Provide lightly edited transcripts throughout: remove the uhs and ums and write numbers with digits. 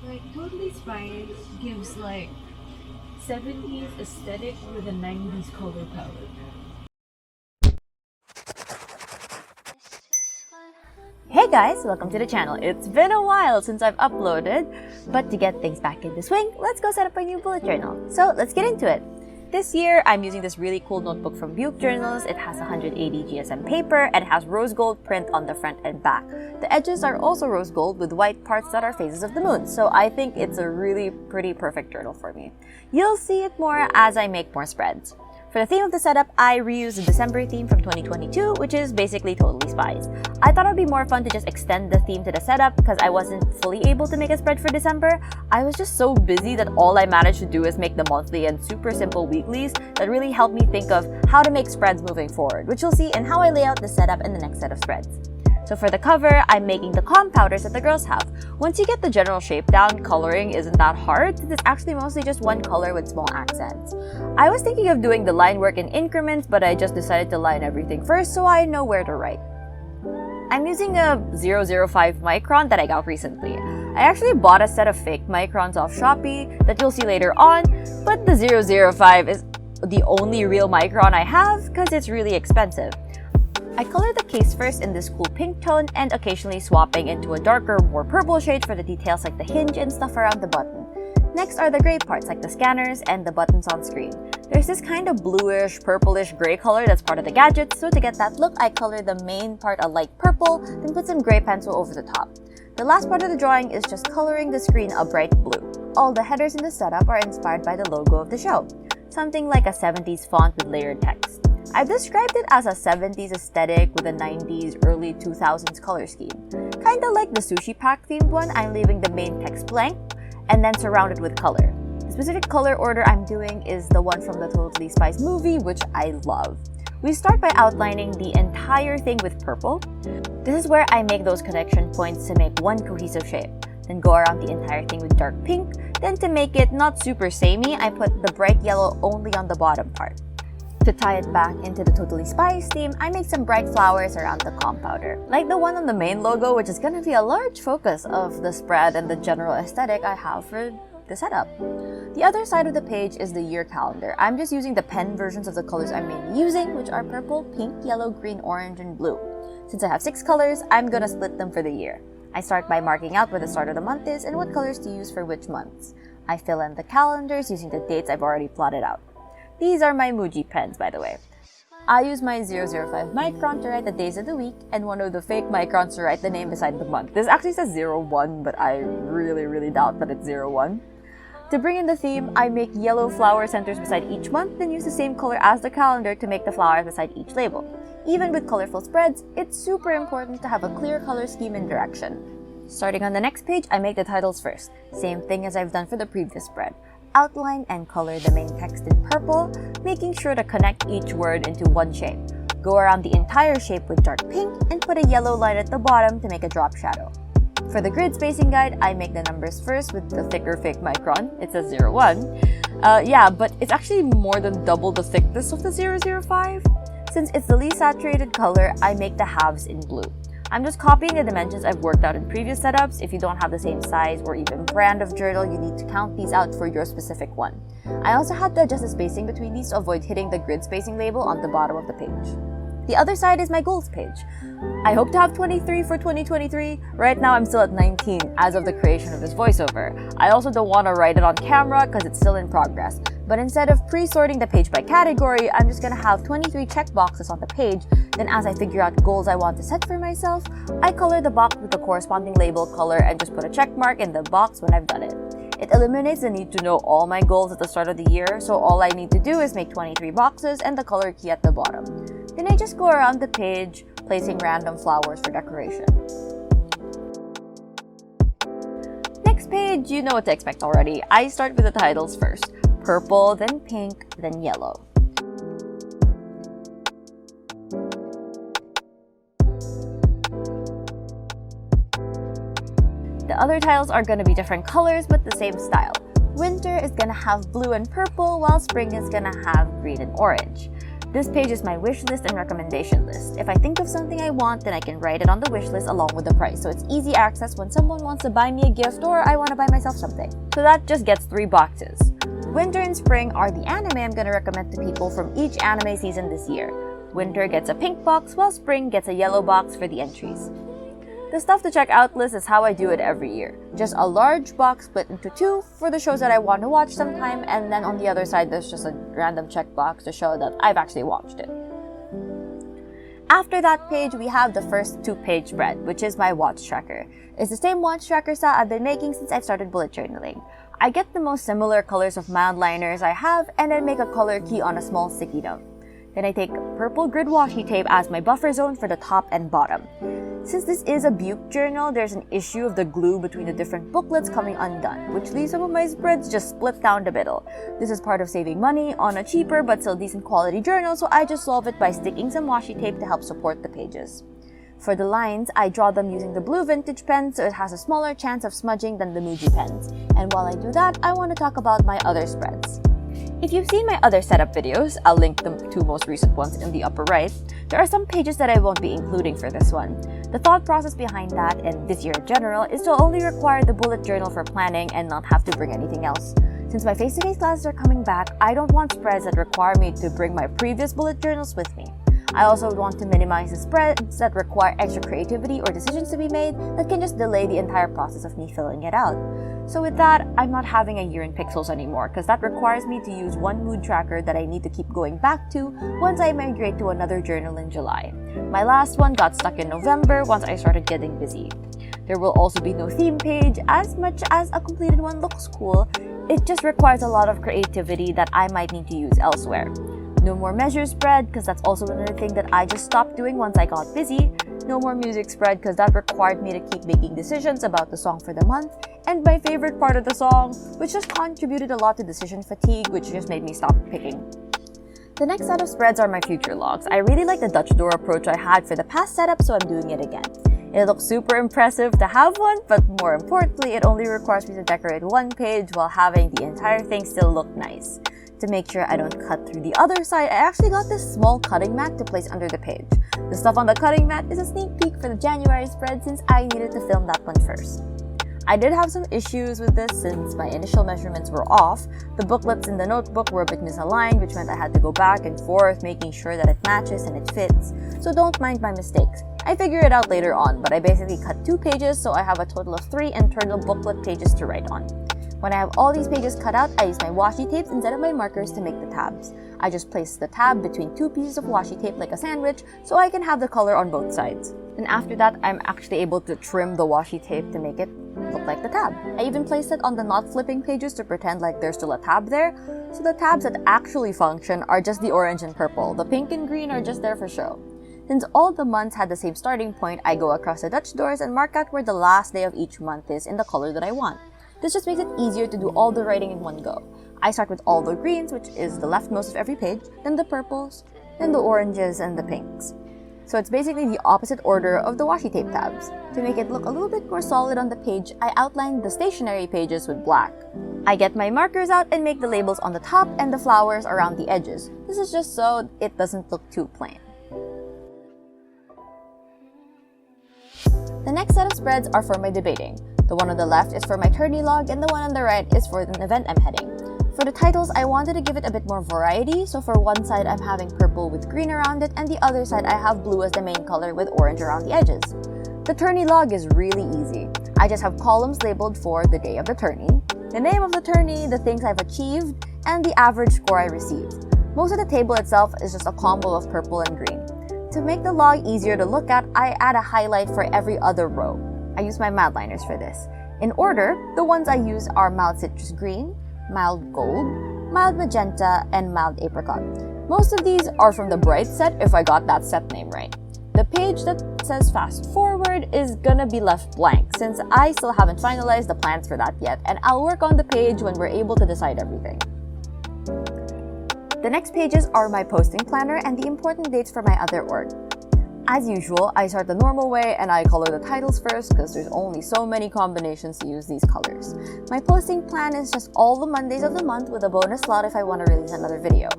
Like, Totally Spies gives like 70s aesthetic with a 90s color palette. Hey guys, welcome to the channel. It's been a while since I've uploaded, but to get things back into swing, let's go set up a new bullet journal. So let's get into it. This year, I'm using this really cool notebook from Buke Journals. It has 180 GSM paper and it has rose gold print on the front and back. The edges are also rose gold with white parts that are phases of the moon, so I think it's a really pretty perfect journal for me. You'll see it more as I make more spreads. For the theme of the setup, I reused the December theme from 2022, which is basically Totally Spies. I thought it would be more fun to just extend the theme to the setup because I wasn't fully able to make a spread for December. I was just so busy that all I managed to do is make the monthly and super simple weeklies that really helped me think of how to make spreads moving forward, which you'll see in how I lay out the setup in the next set of spreads. So for the cover, I'm making the calm powders that the girls have. Once you get the general shape down, coloring isn't that hard since it's actually mostly just one color with small accents. I was thinking of doing the line work in increments, but I just decided to line everything first so I know where to write. I'm using a 005 micron that I got recently. I actually bought a set of fake microns off Shopee that you'll see later on, but the 005 is the only real micron I have because it's really expensive. I colored the case first in this cool pink tone and occasionally swapping into a darker, more purple shade for the details like the hinge and stuff around the button. Next are the gray parts like the scanners and the buttons on screen. There's this kind of bluish, purplish gray color that's part of the gadget, so to get that look, I colored the main part a light purple, then put some gray pencil over the top. The last part of the drawing is just coloring the screen a bright blue. All the headers in the setup are inspired by the logo of the show, something like a 70s font with layered text. I've described it as a 70s aesthetic with a 90s, early 2000s color scheme. Kinda like the sushi pack themed one, I'm leaving the main text blank and then surrounded with color. The specific color order I'm doing is the one from the Totally Spies movie, which I love. We start by outlining the entire thing with purple. This is where I make those connection points to make one cohesive shape. Then go around the entire thing with dark pink. Then to make it not super samey, I put the bright yellow only on the bottom part. To tie it back into the Totally Spies theme, I make some bright flowers around the calm powder, like the one on the main logo, which is gonna be a large focus of the spread and the general aesthetic I have for the setup. The other side of the page is the year calendar. I'm just using the pen versions of the colors I'm mainly using, which are purple, pink, yellow, green, orange, and blue. Since I have 6 colors, I'm gonna split them for the year. I start by marking out where the start of the month is and what colors to use for which months. I fill in the calendars using the dates I've already plotted out. These are my Muji pens, by the way. I use my 005 micron to write the days of the week and one of the fake microns to write the name beside the month. This actually says 01, but I really doubt that it's 01. To bring in the theme, I make yellow flower centers beside each month, then use the same color as the calendar to make the flowers beside each label. Even with colorful spreads, it's super important to have a clear color scheme and direction. Starting on the next page, I make the titles first. Same thing as I've done for the previous spread. Outline and color the main text in purple, making sure to connect each word into one shape. Go around the entire shape with dark pink and put a yellow line at the bottom to make a drop shadow. For the grid spacing guide, I make the numbers first with the thicker fake micron. It says 01. But it's actually more than double the thickness of the 005. Since it's the least saturated color, I make the halves in blue. I'm just copying the dimensions I've worked out in previous setups. If you don't have the same size or even brand of journal, you need to count these out for your specific one. I also had to adjust the spacing between these to avoid hitting the grid spacing label on the bottom of the page. The other side is my goals page. I hope to have 23 for 2023. Right now, I'm still at 19 as of the creation of this voiceover. I also don't want to write it on camera because it's still in progress. But instead of pre-sorting the page by category, I'm just gonna have 23 checkboxes on the page. Then as I figure out goals I want to set for myself, I color the box with the corresponding label color and just put a check mark in the box when I've done it. It eliminates the need to know all my goals at the start of the year, so all I need to do is make 23 boxes and the color key at the bottom. Then I just go around the page, placing random flowers for decoration. Next page, you know what to expect already. I start with the titles first. Purple, then pink, then yellow. The other tiles are going to be different colors but the same style. Winter is going to have blue and purple, while spring is going to have green and orange. This page is my wish list and recommendation list. If I think of something I want, then I can write it on the wish list along with the price, so it's easy access when someone wants to buy me a gift or I want to buy myself something. So that just gets 3 boxes. Winter and spring are the anime I'm going to recommend to people from each anime season this year. Winter gets a pink box, while spring gets a yellow box for the entries. The stuff to check out list is how I do it every year. Just a large box split into 2 for the shows that I want to watch sometime, and then on the other side there's just a random checkbox to show that I've actually watched it. After that page, we have the first 2-page spread, which is my watch tracker. It's the same watch tracker style I've been making since I started bullet journaling. I get the most similar colors of mild liners I have and then make a color key on a small sticky note. Then I take purple grid washi tape as my buffer zone for the top and bottom. Since this is a Buke journal, there's an issue of the glue between the different booklets coming undone, which leaves some of my spreads just split down the middle. This is part of saving money on a cheaper but still decent quality journal, so I just solve it by sticking some washi tape to help support the pages. For the lines, I draw them using the blue vintage pen so it has a smaller chance of smudging than the Muji pens. And while I do that, I want to talk about my other spreads. If you've seen my other setup videos, I'll link the 2 most recent ones in the upper right, there are some pages that I won't be including for this one. The thought process behind that, and this year in general, is to only require the bullet journal for planning and not have to bring anything else. Since my face-to-face classes are coming back, I don't want spreads that require me to bring my previous bullet journals with me. I also want to minimize the spreads that require extra creativity or decisions to be made that can just delay the entire process of me filling it out. So with that, I'm not having a year in pixels anymore because that requires me to use one mood tracker that I need to keep going back to once I migrate to another journal in July. My last one got stuck in November once I started getting busy. There will also be no theme page. As much as a completed one looks cool, it just requires a lot of creativity that I might need to use elsewhere. No more measure spread because that's also another thing that I just stopped doing once I got busy. No more music spread because that required me to keep making decisions about the song for the month. And my favorite part of the song, which just contributed a lot to decision fatigue, which just made me stop picking. The next set of spreads are my future logs. I really like the Dutch door approach I had for the past setup, so I'm doing it again. It looks super impressive to have one, but more importantly, it only requires me to decorate one page while having the entire thing still look nice. To make sure I don't cut through the other side, I actually got this small cutting mat to place under the page. The stuff on the cutting mat is a sneak peek for the January spread since I needed to film that one first. I did have some issues with this since my initial measurements were off. The booklets in the notebook were a bit misaligned, which meant I had to go back and forth making sure that it matches and it fits, so don't mind my mistakes. I figure it out later on, but I basically cut 2 pages so I have a total of 3 internal booklet pages to write on. When I have all these pages cut out, I use my washi tapes instead of my markers to make the tabs. I just place the tab between 2 pieces of washi tape like a sandwich so I can have the color on both sides. And after that, I'm actually able to trim the washi tape to make it look like the tab. I even placed it on the not flipping pages to pretend like there's still a tab there, so the tabs that actually function are just the orange and purple. The pink and green are just there for show. Since all the months had the same starting point, I go across the Dutch doors and mark out where the last day of each month is in the color that I want. This just makes it easier to do all the writing in one go. I start with all the greens, which is the leftmost of every page, then the purples, then the oranges, and the pinks. So it's basically the opposite order of the washi tape tabs. To make it look a little bit more solid on the page, I outline the stationary pages with black. I get my markers out and make the labels on the top and the flowers around the edges. This is just so it doesn't look too plain. The next set of spreads are for my debating. The one on the left is for my tourney log and the one on the right is for the event I'm heading. For the titles, I wanted to give it a bit more variety, so for one side I'm having purple with green around it and the other side I have blue as the main color with orange around the edges. The tourney log is really easy. I just have columns labeled for the day of the tourney, the name of the tourney, the things I've achieved, and the average score I received. Most of the table itself is just a combo of purple and green. To make the log easier to look at, I add a highlight for every other row. I use my mild liners for this. In order, the ones I use are mild citrus green, mild gold, mild magenta, and mild apricot. Most of these are from the bright set if I got that set name right. The page that says fast forward is gonna be left blank since I still haven't finalized the plans for that yet, and I'll work on the page when we're able to decide everything. The next pages are my posting planner and the important dates for my other org. As usual, I start the normal way and I color the titles first because there's only so many combinations to use these colors. My posting plan is just all the Mondays of the month with a bonus slot if I want to release another video.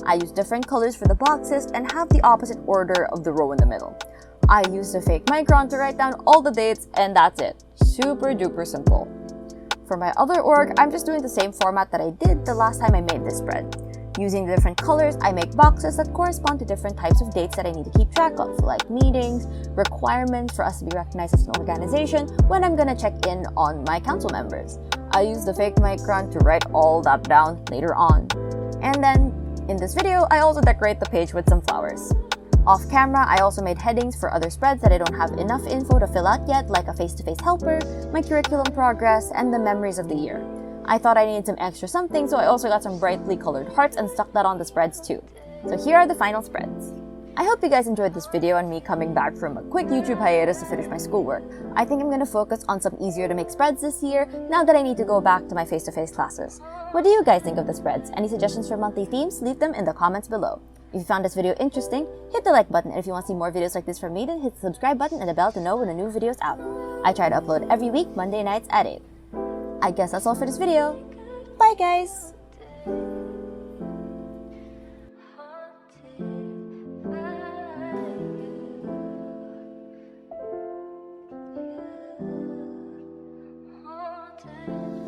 I use different colors for the boxes and have the opposite order of the row in the middle. I used a fake micron to write down all the dates, and that's it. Super duper simple. For my other org, I'm just doing the same format that I did the last time I made this spread. Using the different colors, I make boxes that correspond to different types of dates that I need to keep track of, like meetings, requirements for us to be recognized as an organization, when I'm gonna check in on my council members. I use the fake micron to write all that down later on. And then, in this video, I also decorate the page with some flowers. Off camera, I also made headings for other spreads that I don't have enough info to fill out yet, like a face-to-face helper, my curriculum progress, and the memories of the year. I thought I needed some extra something, so I also got some brightly colored hearts and stuck that on the spreads too. So here are the final spreads. I hope you guys enjoyed this video and me coming back from a quick YouTube hiatus to finish my schoolwork. I think I'm going to focus on some easier to make spreads this year, now that I need to go back to my face-to-face classes. What do you guys think of the spreads? Any suggestions for monthly themes? Leave them in the comments below. If you found this video interesting, hit the like button, and if you want to see more videos like this from me, then hit the subscribe button and the bell to know when a new video is out. I try to upload every week, Monday nights at 8. I guess that's all for this video. Bye guys!